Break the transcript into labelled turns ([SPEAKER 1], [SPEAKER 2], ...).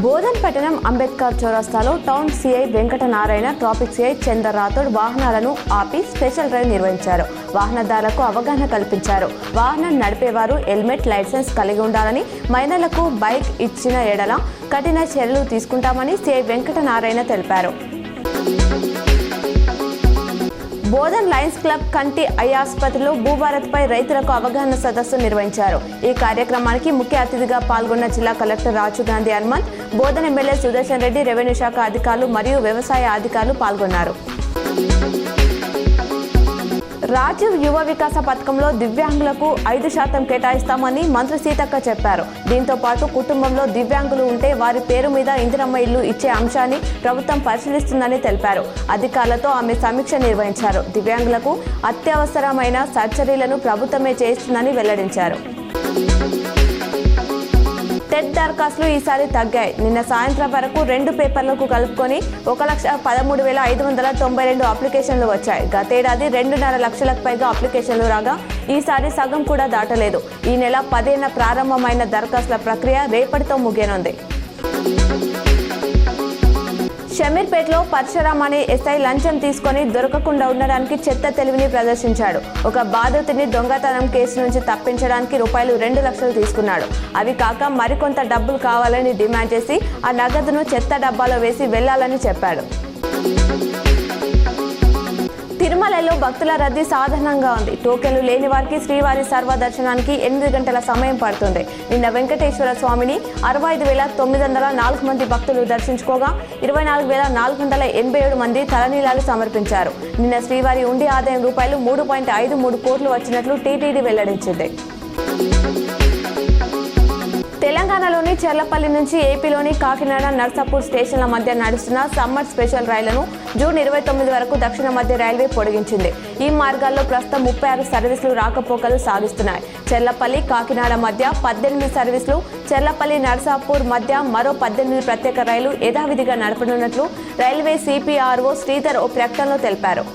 [SPEAKER 1] బోధన్ పట్టణం అంబేద్కర్ చౌరస్తాలో town CI Venkata Narayana, traffic CI Chander Rathod వాహనాలను ఆపి స్పెషల్ డ్రైవ్ నిర్వహించారు. వాహనదారులకు అవగాహన కల్పించారు. వాహనం నడిపేవారు హెల్మెట్, లైసెన్స్ కలిగి ఉండాలని, మైనర్లకు బైక్ ఇచ్చిన ఎడల కఠిన చర్యలు తీసుకుంటామని సిఐ వెంకట నారాయణ తెలిపారు. బోధన్ లయన్స్ క్లబ్ కంటి ఐ ఆసుపత్రిలో భూభారత్పై రైతులకు అవగాహన సదస్సు నిర్వహించారు. ఈ కార్యక్రమానికి ముఖ్య అతిథిగా పాల్గొన్న జిల్లా కలెక్టర్ రాజు గాంధీ హనుమంత్, బోధన్ ఎమ్మెల్యే సుదర్శన్ రెడ్డి, రెవెన్యూ శాఖ అధికారులు మరియు వ్యవసాయ అధికారులు పాల్గొన్నారు. రాజీవ్ యువ వికాస పథకంలో దివ్యాంగులకు 5% కేటాయిస్తామని మంత్రి సీతక్క చెప్పారు. దీంతో పాటు కుటుంబంలో దివ్యాంగులు ఉంటే వారి పేరు మీద ఇందిరమ్మ ఇల్లు ఇచ్చే అంశాన్ని ప్రభుత్వం పరిశీలిస్తుందని తెలిపారు. అధికారులతో ఆమె సమీక్ష నిర్వహించారు. దివ్యాంగులకు అత్యవసరమైన సర్జరీలను ప్రభుత్వమే చేస్తుందని వెల్లడించారు. టెట్ దరఖాస్తులు ఈసారి తగ్గాయి. నిన్న సాయంత్రం వరకు 2 పేపర్లకు కలుపుకొని 1,13,592 అప్లికేషన్లు వచ్చాయి. గతేడాది 2.5 లక్షలకు పైగా అప్లికేషన్లు రాగా ఈసారి సగం కూడా దాటలేదు. ఈ నెల 10న ప్రారంభమైన దరఖాస్తుల ప్రక్రియ రేపటితో ముగియనుంది. షమీర్పేటలో పరశురామ్ అనే ఎస్ఐ లంచం తీసుకొని దొరకకుండా ఉండడానికి చెత్త తెలివిని ప్రదర్శించాడు. ఒక బాధితుడిని దొంగతనం కేసు నుంచి తప్పించడానికి ₹2 లక్షలు తీసుకున్నాడు. అవి కాక మరికొంత డబ్బులు కావాలని డిమాండ్ చేసి ఆ నగదును చెత్త డబ్బాలో వేసి వెళ్లాలని చెప్పాడు. తిరుమలలో భక్తుల రద్దీ సాధారణంగా ఉంది. టోకెన్లు లేని వారికి శ్రీవారి సర్వదర్శనానికి 8 గంటల సమయం పడుతుంది. నిన్న వెంకటేశ్వర స్వామిని 65,904 మంది భక్తులు దర్శించుకోగా 24,487 మంది తలనీలాలు సమర్పించారు. నిన్న శ్రీవారి ఉండి ఆదాయం ₹3.53 కోట్లు వచ్చినట్లు టీటీడీ వెల్లడించింది. తెలంగాణలోని చెర్లపల్లి నుంచి ఏపీలోని కాకినాడ, నర్సాపూర్ స్టేషన్ల మధ్య నడుస్తున్న సమ్మర్ స్పెషల్ రైళ్లను జూన్ 29 వరకు దక్షిణ మధ్య రైల్వే పొడిగించింది. ఈ మార్గాల్లో ప్రస్తుతం 36 సర్వీసులు రాకపోకలు సాగిస్తున్నాయి. చెర్లపల్లి, కాకినాడ మధ్య 18 సర్వీసులు, చెర్లపల్లి, నర్సాపూర్ మధ్య మరో 18 ప్రత్యేక రైలు యథావిధిగా నడపనున్నట్లు రైల్వే సిపిఆర్ఓ శ్రీధర్ ఓ ప్రకటనలో తెలిపారు.